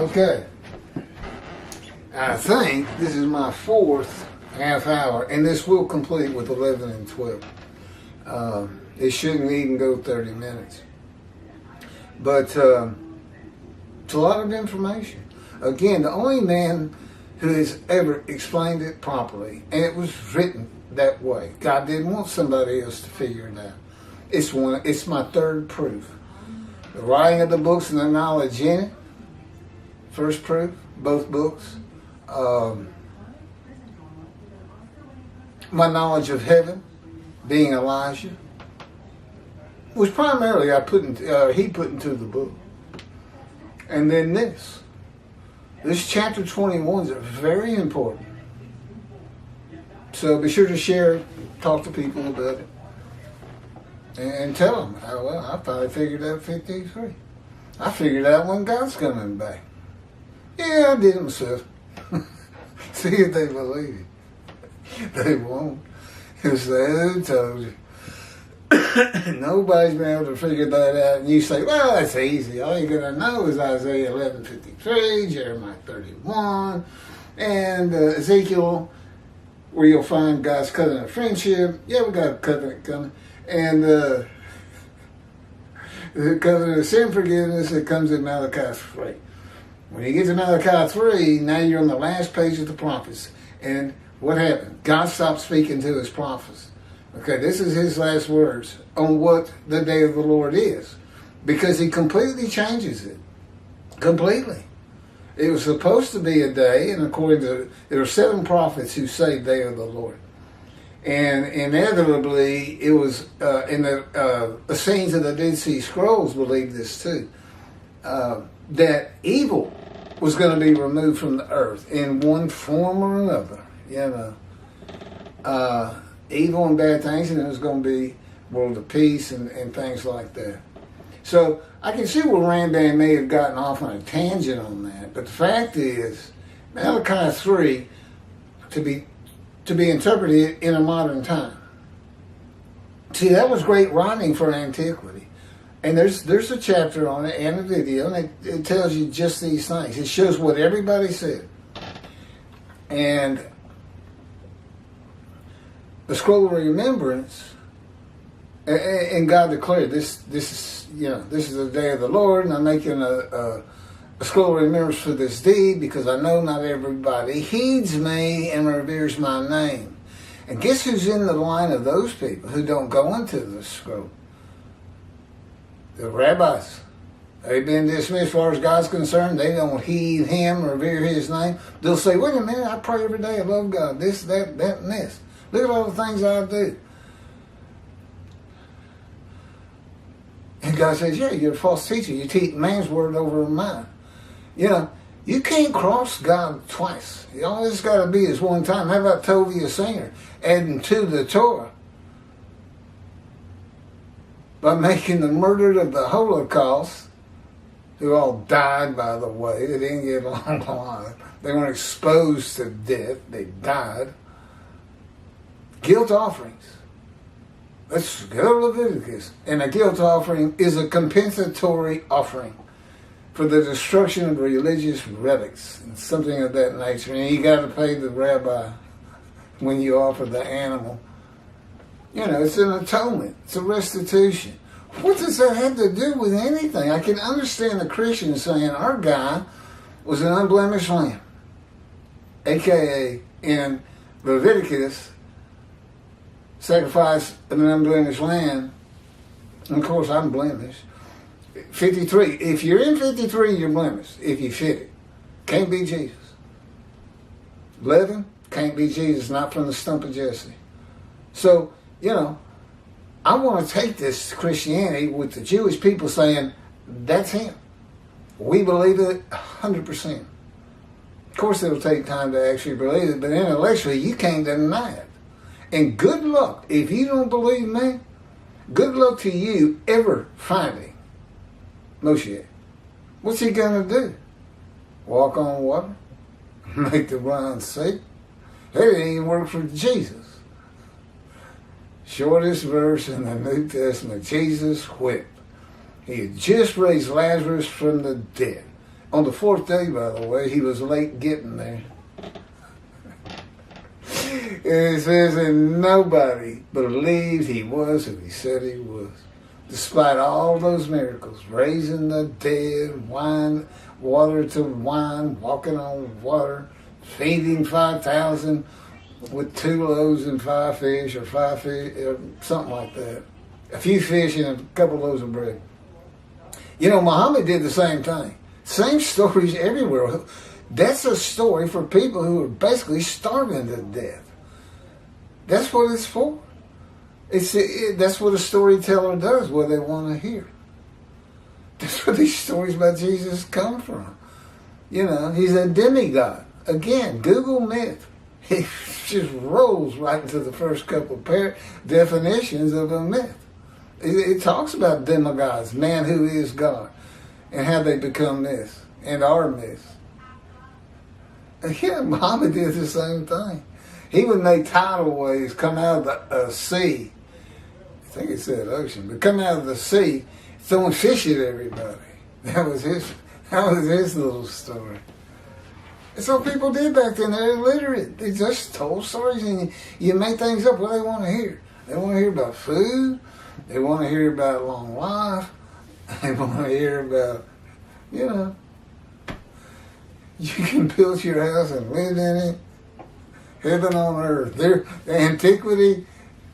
Okay. I think this is my fourth half hour, and this will complete with 11 and 12. It shouldn't even go 30 minutes. But it's a lot of information. Again, the only man who has ever explained it properly, and it was written that way. God didn't want somebody else to figure it out. It's my third proof. The writing of the books and the knowledge in it, first proof, both books. My knowledge of heaven, being Elijah, was primarily he put into the book. And then this chapter 21 is very important. So be sure to share it, talk to people about it, and tell them, I finally figured out 53. I figured out when God's coming back. Yeah, I did it myself. See if they believe it. They won't. He'll say, who told you? Nobody's been able to figure that out. And you say, well, that's easy. All you're going to know is Isaiah 11:53, Jeremiah 31, and Ezekiel, where you'll find God's covenant of friendship. Yeah, we got a covenant coming. And the covenant of sin forgiveness that comes in Malachi 3. When you get to Malachi 3, now you're on the last page of the prophets. And what happened? God stopped speaking to his prophets. Okay, this is his last words on what the day of the Lord is. Because he completely changes it. Completely. It was supposed to be a day, and according to, there were 7 prophets who say day of the Lord. And inevitably, it was, in the scenes of the Dead Sea Scrolls believe this too, that evil was going to be removed from the earth in one form or another. You know, evil and bad things, and it was going to be world of peace and things like that. So I can see where Randan may have gotten off on a tangent on that, but the fact is, Malachi 3 to be interpreted in a modern time. See, that was great writing for antiquity. And there's a chapter on it and a video, and it tells you just these things. It shows what everybody said. And the scroll of remembrance, and God declared this is the day of the Lord, and I'm making a scroll of remembrance for this deed, because I know not everybody heeds me and reveres my name. And guess who's in the line of those people who don't go into the scroll? The rabbis. They've been dismissed as far as God's concerned. They don't heed him, revere his name. They'll say, wait a minute, I pray every day, I love God, this, that, and this. Look at all the things I do. And God says, yeah, you're a false teacher. You teach man's word over mine. You know, you can't cross God twice. All it's got to be is one time. How about Tovia Singer adding to the Torah by making the murdered of the Holocaust, who all died, by the way. They didn't get long alive. They weren't exposed to death. They died. Guilt offerings. Let's go to Leviticus. And a guilt offering is a compensatory offering for the destruction of religious relics and something of that nature. And you got to pay the rabbi when you offer the animal. You know, it's an atonement. It's a restitution. What does that have to do with anything? I can understand the Christians saying our guy was an unblemished lamb. AKA in Leviticus, sacrifice of an unblemished lamb. And of course, I'm blemished. 53. If you're in 53, you're blemished. If you fit it. Can't be Jesus. 11. Can't be Jesus, not from the stump of Jesse. So, you know, I want to take this Christianity with the Jewish people saying, that's him. We believe it 100%. Of course, it'll take time to actually believe it, but intellectually, you can't deny it. And good luck, if you don't believe me, good luck to you ever finding Moshiach. What's he going to do? Walk on water? Make the blind see? That didn't even work for Jesus. Shortest verse in the New Testament, Jesus wept. He had just raised Lazarus from the dead. On the fourth day, by the way, he was late getting there. And it says, and nobody believed he was who he said he was. Despite all those miracles, raising the dead, water to wine, walking on water, feeding 5,000 with 2 loaves and 5 fish, or 5 fish, or something like that. A few fish and a couple loaves of bread. You know, Muhammad did the same thing. Same stories everywhere. That's a story for people who are basically starving to death. That's what it's for. That's what a storyteller does, what they want to hear. That's where these stories about Jesus come from. You know, he's a demigod. Again, Google myth. He just rolls right into the first couple of definitions of a myth. It talks about demigods, man who is God, and how they become this, and are myths. Yeah, Muhammad did the same thing. He would make tidal waves come out of the sea. I think it said ocean, but come out of the sea, throwing fish at everybody. That was his little story. That's what people did back then. They're illiterate. They just told stories, and you make things up what they want to hear. They want to hear about food. They want to hear about long life. They want to hear about, you know, you can build your house and live in it. Heaven on earth. The antiquity,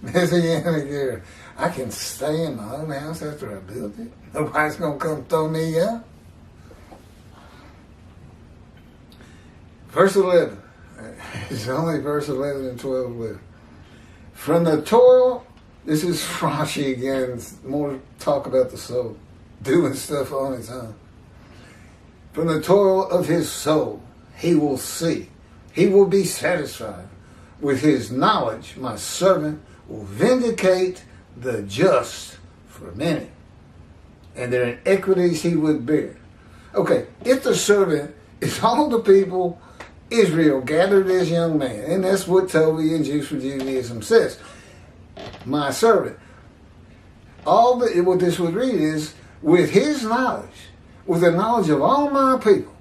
messianic era. I can stay in my own house after I build it. Nobody's going to come throw me out. Verse 11. It's only verse 11 and 12 left. From the toil, this is Rashi again, more talk about the soul, doing stuff on its own. From the toil of his soul, he will see. He will be satisfied. With his knowledge, my servant will vindicate the just for many, and their inequities he would bear. Okay, if the servant is all the people Israel gathered as young man, and that's what Toby and Jews for Judaism says. My servant. What this would read is, with his knowledge, with the knowledge of all my people,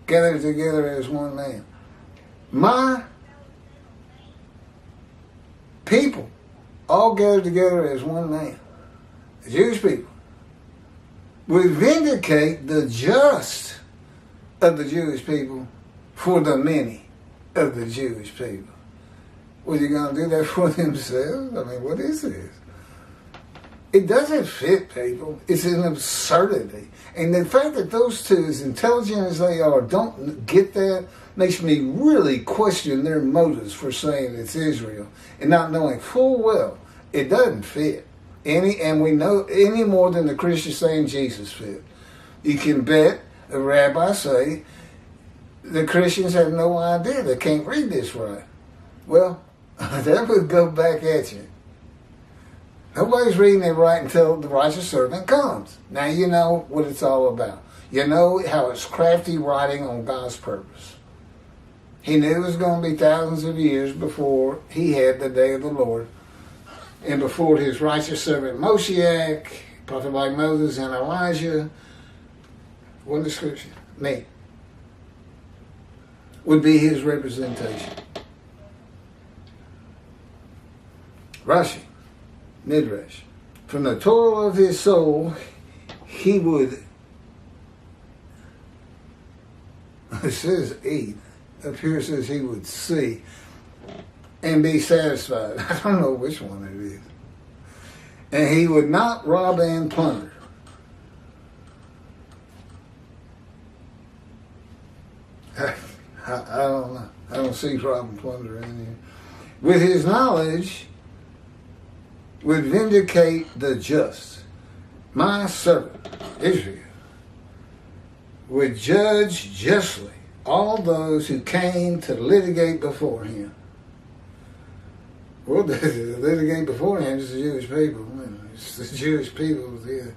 gathered together as one man. My people, all gathered together as one man, the Jewish people, would vindicate the just of the Jewish people for the many of the Jewish people. Was he going to do that for themselves? I mean, what is this? It doesn't fit, people. It's an absurdity. And the fact that those two, as intelligent as they are, don't get that makes me really question their motives for saying it's Israel and not knowing full well it doesn't fit. And we know any more than the Christians saying Jesus fit. You can bet the rabbis say the Christians have no idea. They can't read this right. Well, that would go back at you. Nobody's reading it right until the righteous servant comes. Now you know what it's all about. You know how it's crafty writing on God's purpose. He knew it was going to be thousands of years before he had the day of the Lord, and before his righteous servant Moshiach, prophet like Moses and Elijah, one description, me, would be his representation. Rashi, Midrash. From the toil of his soul, he would, it says eat, up here it says he would see and be satisfied. I don't know which one it is. And he would not rob and plunder. I don't know. I don't see rob and plunder in here. With his knowledge, would vindicate the just. My servant, Israel, would judge justly all those who came to litigate before him. Well, litigate before him is the Jewish people. It's the Jewish people. Yeah.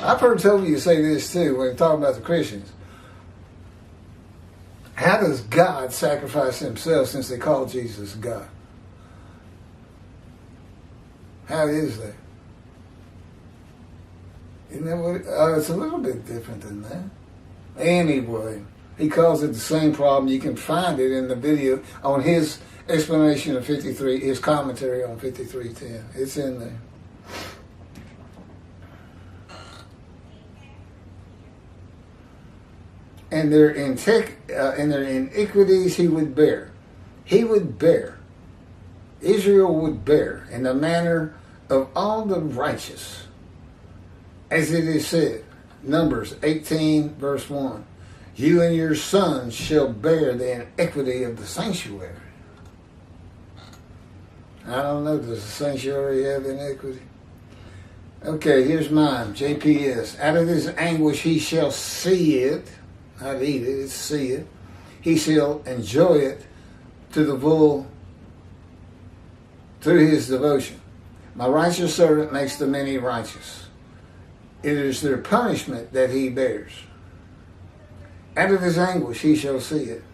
I've heard Toby say this too when talking about the Christians. How does God sacrifice himself since they call Jesus God? How is that? Isn't that what? It's a little bit different than that. Anyway, he calls it the same problem. You can find it in the video on his explanation of 53, his commentary on 53:10. It's in there. And their iniquities he would bear. He would bear. Israel would bear in the manner of all the righteous. As it is said, Numbers 18, verse 1. You and your sons shall bear the iniquity of the sanctuary. I don't know, does the sanctuary have iniquity? Okay, here's mine, JPS. Out of this anguish he shall see it. Not eat it, it's see it. He shall enjoy it to the full through his devotion. My righteous servant makes the many righteous. It is their punishment that he bears. Out of his anguish he shall see it.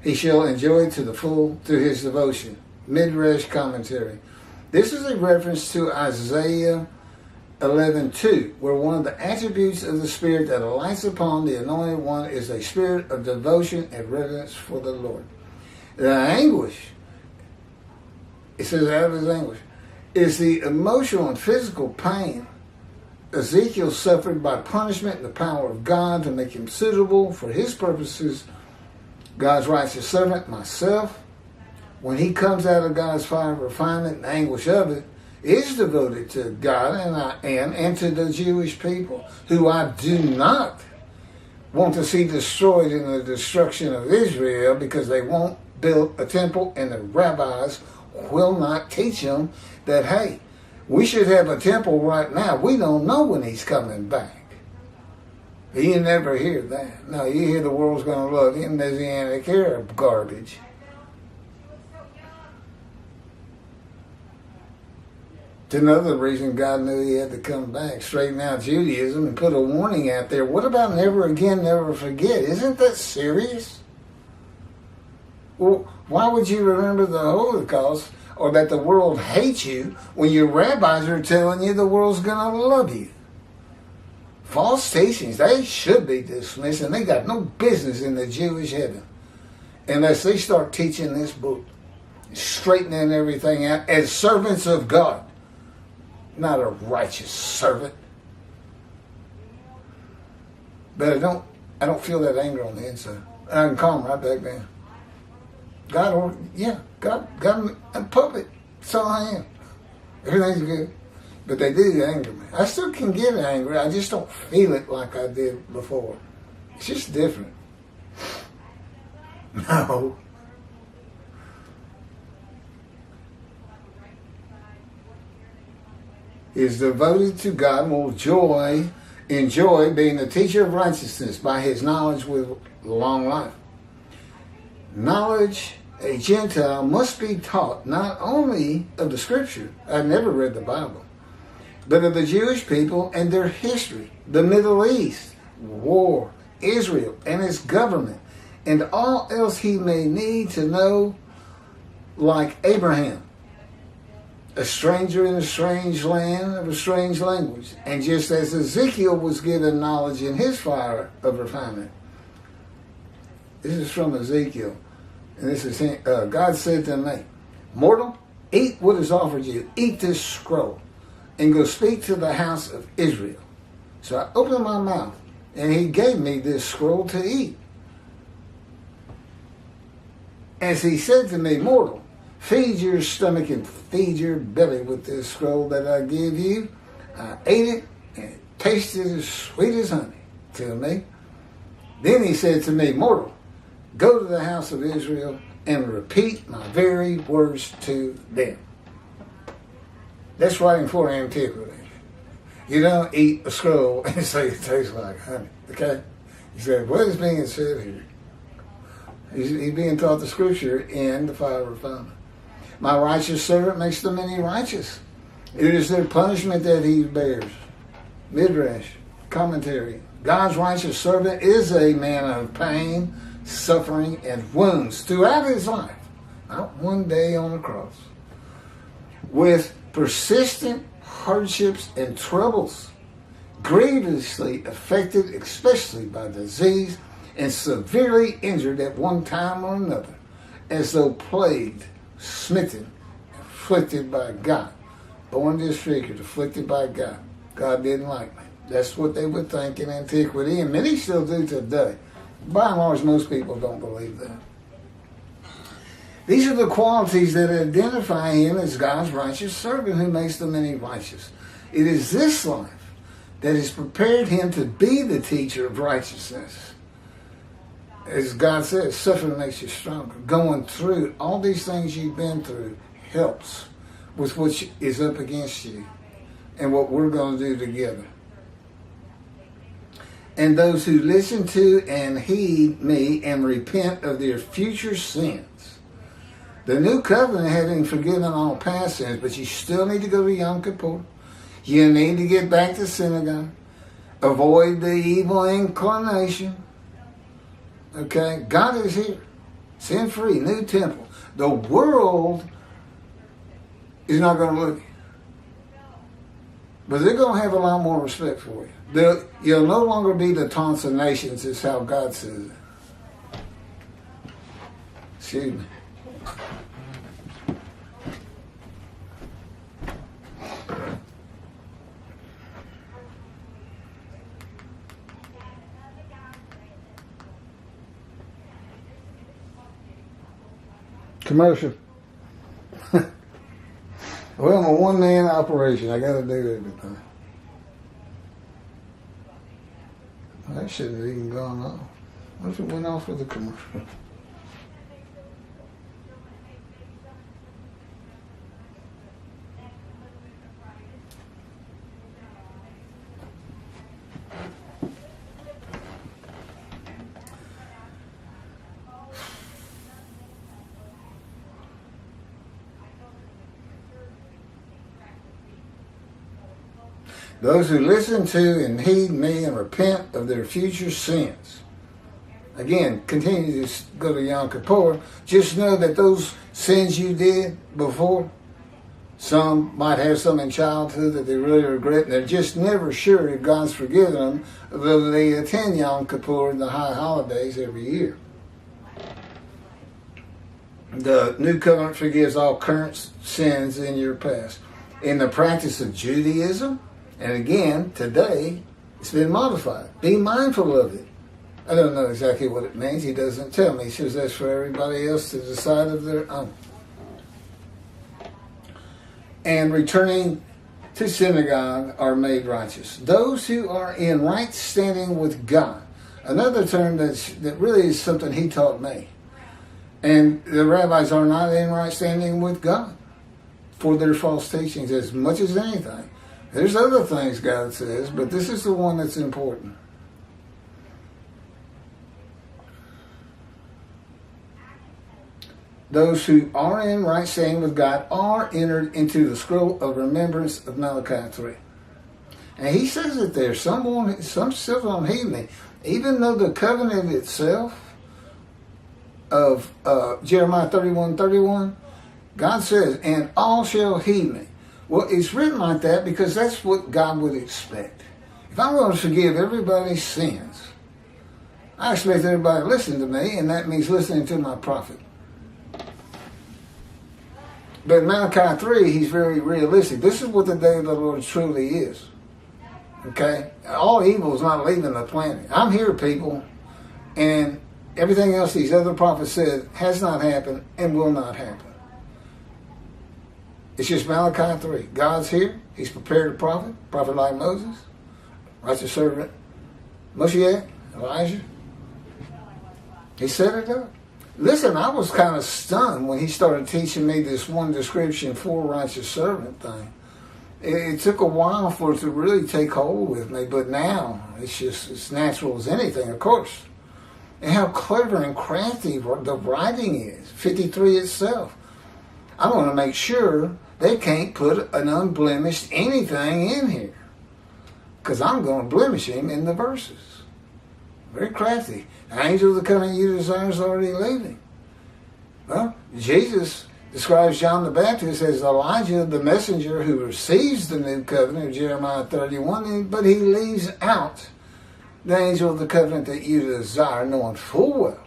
He shall enjoy it to the full through his devotion. Midrash commentary. This is a reference to Isaiah 11:2, where one of the attributes of the Spirit that alights upon the Anointed One is a spirit of devotion and reverence for the Lord. The anguish, it says out of his anguish, is the emotional and physical pain Ezekiel suffered by punishment and the power of God to make him suitable for his purposes. God's righteous servant, myself, when he comes out of God's fire of refinement and anguish of it, is devoted to God and to the Jewish people, who I do not want to see destroyed in the destruction of Israel, because they won't build a temple and the rabbis will not teach them that, hey, we should have a temple right now. We don't know when he's coming back. You never hear that. No, you hear the world's going to love him, Messianic era garbage. It's another reason God knew he had to come back, straighten out Judaism, and put a warning out there. What about never again, never forget? Isn't that serious? Well, why would you remember the Holocaust or that the world hates you when your rabbis are telling you the world's going to love you? False teachings, they should be dismissed, and they got no business in the Jewish heaven unless they start teaching this book, straightening everything out as servants of God. Not a righteous servant. But I don't feel that anger on the inside. I can calm right back down. God got a puppet. That's all I am. Everything's good. But they do anger me. I still can get angry. I just don't feel it like I did before. It's just different. No. Is devoted to God and will enjoy being the teacher of righteousness by his knowledge with long life. Knowledge, a Gentile must be taught not only of the Scripture, I've never read the Bible, but of the Jewish people and their history, the Middle East, war, Israel and its government, and all else he may need to know, like Abraham, a stranger in a strange land of a strange language. And just as Ezekiel was given knowledge in his fire of refinement. This is from Ezekiel. And this is God said to me, mortal, eat what is offered you. Eat this scroll and go speak to the house of Israel. So I opened my mouth and he gave me this scroll to eat. As he said to me, mortal, feed your stomach and feed your belly with this scroll that I give you. I ate it and it tasted as sweet as honey to me. Then he said to me, mortal, go to the house of Israel and repeat my very words to them. That's writing for antiquity. You don't eat a scroll and say it tastes like honey. Okay? He said, what is being said here? He's being taught the Scripture in the fire of refinement. My righteous servant makes the many righteous. It is their punishment that he bears. Midrash, commentary. God's righteous servant is a man of pain, suffering, and wounds throughout his life. Not one day on the cross. With persistent hardships and troubles. grievously affected, especially by disease, and severely injured at one time or another, as though plagued, smitten, afflicted by God. Born disfigured, afflicted by God. God didn't like me. That's what they would think in antiquity, and many still do today. By and large, most people don't believe that. These are the qualities that identify him as God's righteous servant who makes the many righteous. It is this life that has prepared him to be the teacher of righteousness. As God says, suffering makes you stronger. Going through all these things you've been through helps with what is up against you and what we're going to do together. And those who listen to and heed me and repent of their future sins. The new covenant having forgiven all past sins, but you still need to go to Yom Kippur. You need to get back to synagogue. Avoid the evil inclination. Okay? God is here. Sin free, new temple. The world is not going to look at you. But they're going to have a lot more respect for you. You'll no longer be the taunts of nations, is how God says it. Excuse me. Commercial. Well, I'm a one-man operation. I got to do everything. That shouldn't have even gone off. What if it went off with the commercial? Those who listen to and heed me and repent of their future sins. Again, continue to go to Yom Kippur. Just know that those sins you did before, some might have some in childhood that they really regret, and they're just never sure if God's forgiven them, though they attend Yom Kippur and the high holidays every year. The New Covenant forgives all current sins in your past. In the practice of Judaism, and again, today, it's been modified. Be mindful of it. I don't know exactly what it means. He doesn't tell me. He says that's for everybody else to decide of their own. And returning to synagogue are made righteous. Those who are in right standing with God. Another term that really is something he taught me. And the rabbis are not in right standing with God for their false teachings as much as anything. There's other things God says, but this is the one that's important. Those who are in right standing with God are entered into the scroll of remembrance of Malachi 3. And he says it there. Some still don't heed me. Even though the covenant itself of Jeremiah 31:31, God says, and all shall heed me. Well, it's written like that because that's what God would expect. If I'm going to forgive everybody's sins, I expect everybody to listen to me, and that means listening to my prophet. But in Malachi 3, he's very realistic. This is what the day of the Lord truly is. Okay? All evil is not leaving the planet. I'm here, people, and everything else these other prophets said has not happened and will not happen. It's just Malachi 3. God's here. He's prepared a prophet like Moses, righteous servant Moshiach, Elijah. He set it up. Listen, I was kind of stunned when he started teaching me this one description for righteous servant thing. It took a while for it to really take hold with me, but now it's just as natural as anything, of course. And how clever and crafty the writing is. 53 itself. I want to make sure they can't put an unblemished anything in here, because I'm going to blemish him in the verses. Very crafty. The angel of the coming you desire is already leaving. Well, Jesus describes John the Baptist as Elijah, the messenger who receives the new covenant of Jeremiah 31, but he leaves out the angel of the covenant that you desire, knowing full well,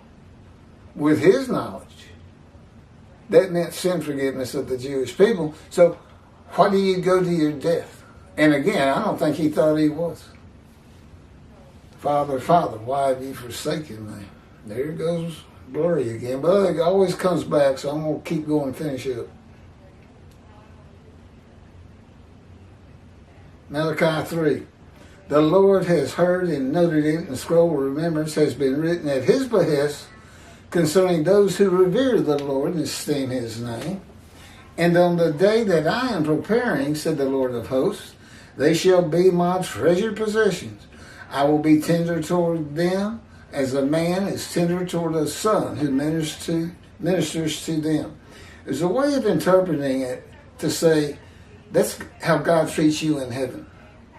with his knowledge, that meant sin forgiveness of the Jewish people. So why do you go to your death? And again, I don't think he thought he was. Father, Father, why have you forsaken me? There it goes blurry again, but it always comes back, so I'm going to keep going and finish up. Malachi 3. The Lord has heard and noted it, and the scroll of remembrance has been written at his behest concerning those who revere the Lord and esteem his name. And on the day that I am preparing, said the Lord of hosts, they shall be my treasured possessions. I will be tender toward them as a man is tender toward a son who ministers to them. There's a way of interpreting it to say that's how God treats you in heaven.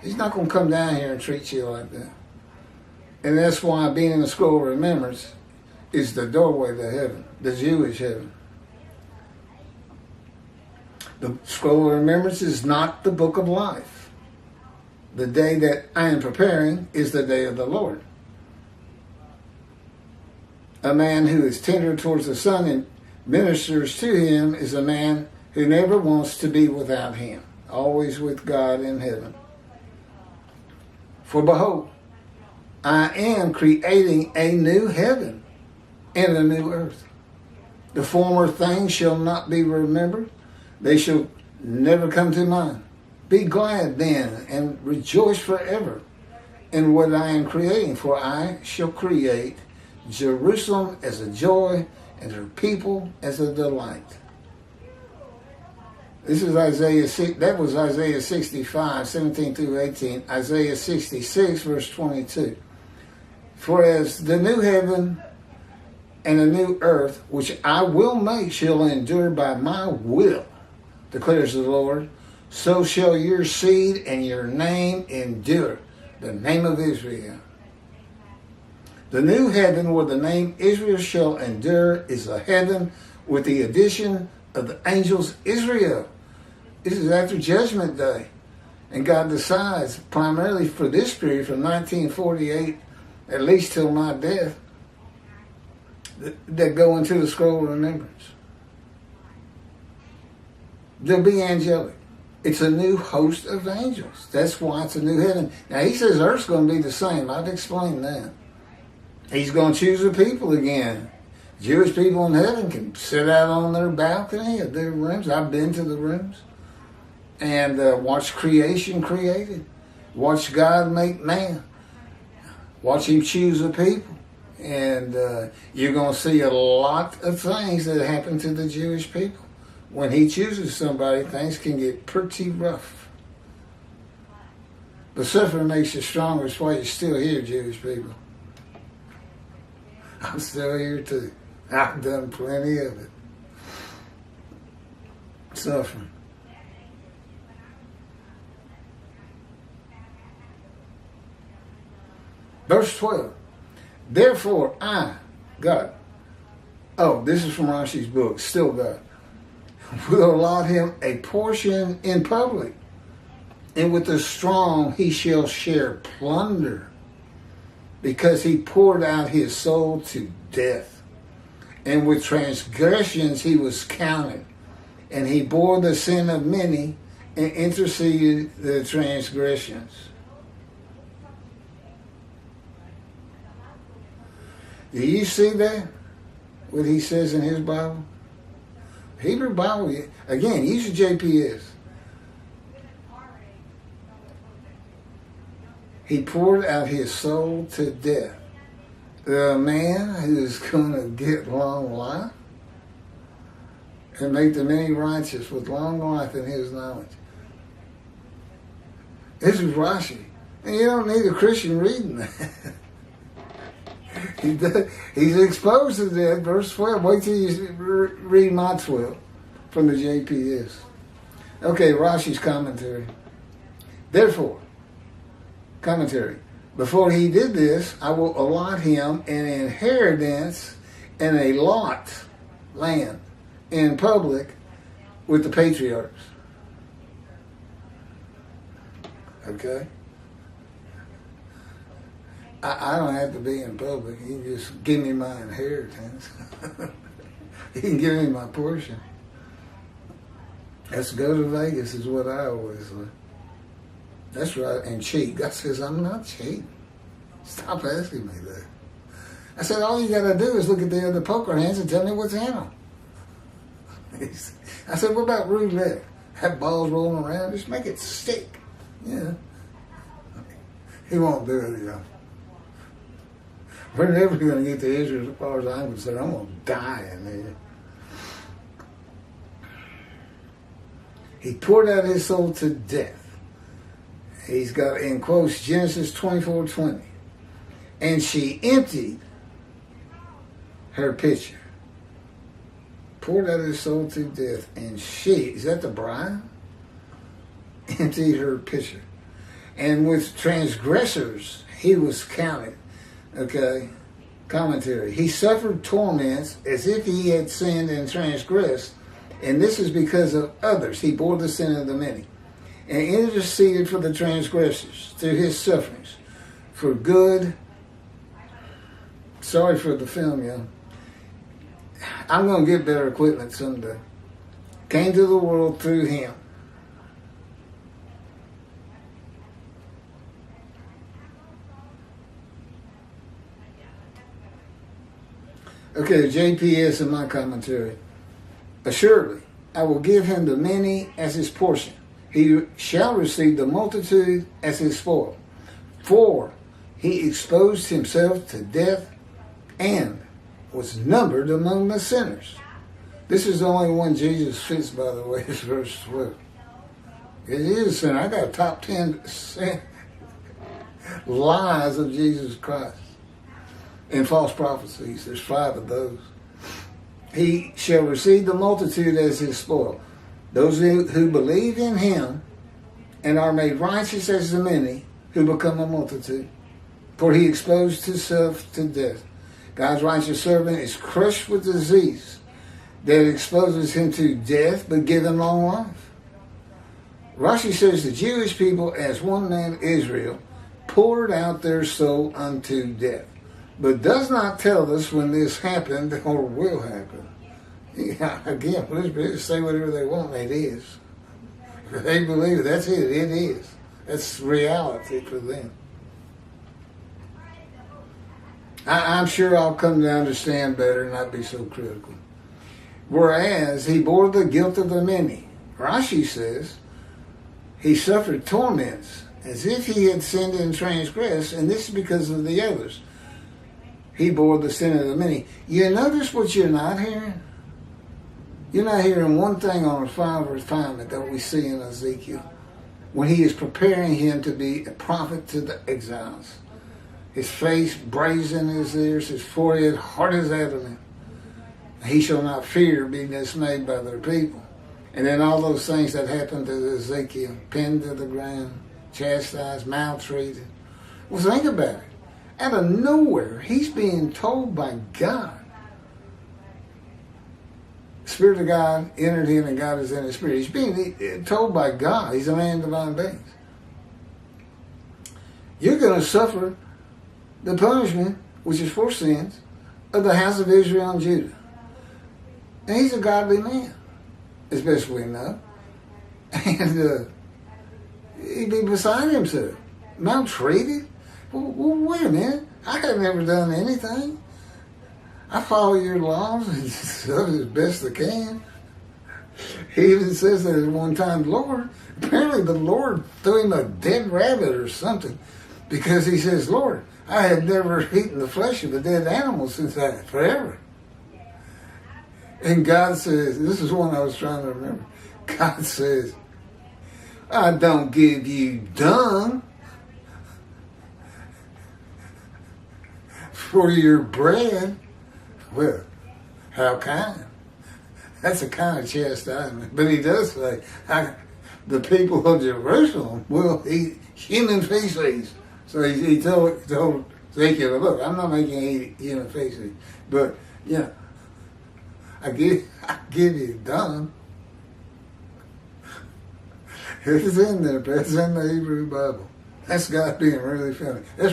He's not going to come down here and treat you like that. And that's why being in the scroll of remembrance is the doorway to heaven, the Jewish heaven. The scroll of remembrance is not the book of life. The day that I am preparing is the day of the Lord. A man who is tender towards the Son and ministers to him is a man who never wants to be without him, always with God in heaven. For behold, I am creating a new heaven and a new earth. The former things shall not be remembered. They shall never come to mind. Be glad then and rejoice forever in what I am creating, for I shall create Jerusalem as a joy and her people as a delight. This is Isaiah 6, that was Isaiah 65, 17 through 18. Isaiah 66, verse 22. For as the new heaven and the new earth, which I will make, shall endure by my will, declares the Lord, so shall your seed and your name endure, the name of Israel. The new heaven where the name Israel shall endure is a heaven with the addition of the angels Israel. This is after Judgment Day. And God decides primarily for this period from 1948, at least till my death, that go into the scroll of remembrance. They'll be angelic. It's a new host of angels. That's why it's a new heaven. Now he says earth's going to be the same. I've explained that. He's going to choose a people again. Jewish people in heaven can sit out on their balcony of their rooms. I've been to the rooms. And watch creation created. Watch God make man. Watch him choose a people. And you're going to see a lot of things that happen to the Jewish people. When he chooses somebody, things can get pretty rough. But suffering makes you stronger. That's why you're still here, Jewish people. I'm still here too. I've done plenty of it. Suffering. Verse 12. Therefore I, God, this is from Rashi's book, still God, will allot him a portion in public, and with the strong he shall share plunder, because he poured out his soul to death, and with transgressions he was counted, and he bore the sin of many and interceded the transgressions. Do you see that? What he says in his Bible? Hebrew Bible, again, use your JPS. He poured out his soul to death. The man who's going to get long life and make the many righteous with long life in his knowledge. This is Rashi. And you don't need a Christian reading that. He's exposed to that. Verse 12. Wait till you read my 12 from the JPS. Okay, Rashi's commentary. Therefore, commentary. Before he did this, I will allot him an inheritance and a lot, land, in public with the patriarchs. Okay? I don't have to be in public. You can just give me my inheritance. You can give me my portion. Let's go to Vegas is what I always say. That's right, and cheat. God says, I'm not cheating. Stop asking me that. I said, all you got to do is look at the other poker hands and tell me what's in them. I said, what about roulette? Have balls rolling around, just make it stick. Yeah. He won't do it, y'all. We're never going to get to Israel as far as I'm concerned. I'm going to die in there. He poured out his soul to death. He's got, in quotes, Genesis 24:20. And she emptied her pitcher. Poured out his soul to death. And she, is that the bride? Emptied her pitcher. And with transgressors he was counted. Okay, commentary. He suffered torments as if he had sinned and transgressed, and this is because of others. He bore the sin of the many, and interceded for the transgressors through his sufferings, for good. Sorry for the film, y'all. I'm going to get better equipment someday. Came to the world through him. Okay, JPS in my commentary. Assuredly, I will give him the many as his portion. He shall receive the multitude as his spoil. For he exposed himself to death and was numbered among the sinners. This is the only one Jesus fits, by the way, is verse 12. It is a sinner. I got a top 10 lies of Jesus Christ. In false prophecies, there's 5 of those. He shall receive the multitude as his spoil. Those who believe in him and are made righteous as the many, who become a multitude. For he exposed himself to death. God's righteous servant is crushed with disease that exposes him to death, but give him long life. Rashi says the Jewish people, as one man Israel, poured out their soul unto death, but does not tell us when this happened or will happen. Yeah, again, let's say whatever they want, it is. If they believe it, that's it, it is. That's reality for them. I'm sure I'll come to understand better and not be so critical. Whereas he bore the guilt of the many. Rashi says he suffered torments as if he had sinned and transgressed, and this is because of the others. He bore the sin of the many. You notice what you're not hearing? You're not hearing one thing on a 5 refinement that we see in Ezekiel when he is preparing him to be a prophet to the exiles. His face brazen in his ears, his forehead hard as adamant. He shall not fear being dismayed by their people. And then all those things that happened to Ezekiel, pinned to the ground, chastised, maltreated. Well, think about it. Out of nowhere, he's being told by God. Spirit of God entered him and God is in his spirit. He's being told by God. He's a man of divine beings. You're going to suffer the punishment, which is for sins, of the house of Israel and Judah. And he's a godly man, as best we know. And he'd be beside himself, maltreated. Well, wait a minute. I have never done anything. I follow your laws and stuff as best I can. He even says that at one time, Lord, apparently the Lord threw him a dead rabbit or something, because he says, Lord, I had never eaten the flesh of a dead animal since forever. And God says, this is one I was trying to remember. God says, I don't give you dung for your bread. Well, how kind. That's a kind of chastisement. But he does say, the people of Jerusalem will eat human feces. So he told Ezekiel, look, I'm not making you eat human feces. But, I give you done. It's in there, but it's in the Hebrew Bible. That's God being really funny.